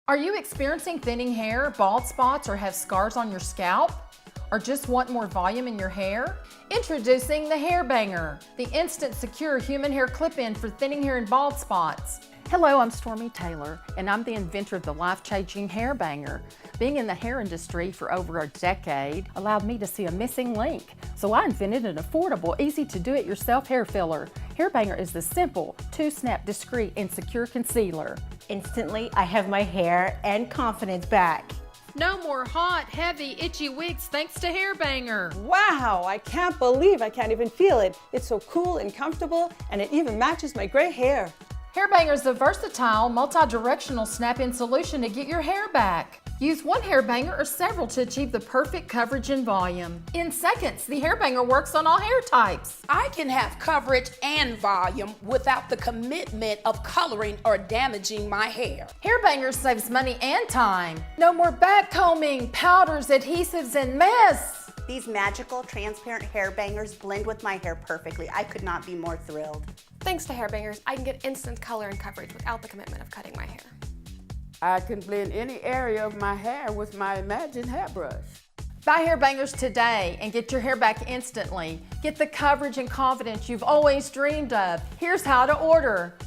Are you experiencing thinning hair, bald spots, or have scars on your scalp? Or just want more volume in your hair? Introducing the Hair Banger, the instant secure human hair clip-in for thinning hair and bald spots. Hello, I'm Stormy Taylor, and I'm the inventor of the life-changing Hair Banger. Being in the hair industry for over a decade allowed me to see a missing link, so I invented an affordable, easy-to-do-it-yourself hair filler. Hair Banger is the simple, two-snap, discreet, and secure concealer. Instantly, I have my hair and confidence back. No more hot, heavy, itchy wigs thanks to Hair Banger. Wow, I can't believe I can't even feel it. It's so cool and comfortable, and it even matches my gray hair. Hair Banger is a versatile, multi-directional snap-in solution to get your hair back. Use one Hair Banger or several to achieve the perfect coverage and volume. In seconds, the Hair Banger works on all hair types. I can have coverage and volume without the commitment of coloring or damaging my hair. Hair Banger saves money and time. No more back combing, powders, adhesives, and mess. These magical, transparent hair bangers blend with my hair perfectly. I could not be more thrilled. Thanks to Hair Bangers, I can get instant color and coverage without the commitment of cutting my hair. I can blend any area of my hair with my Imagine hairbrush. Buy Hair Bangers today and get your hair back instantly. Get the coverage and confidence you've always dreamed of. Here's how to order.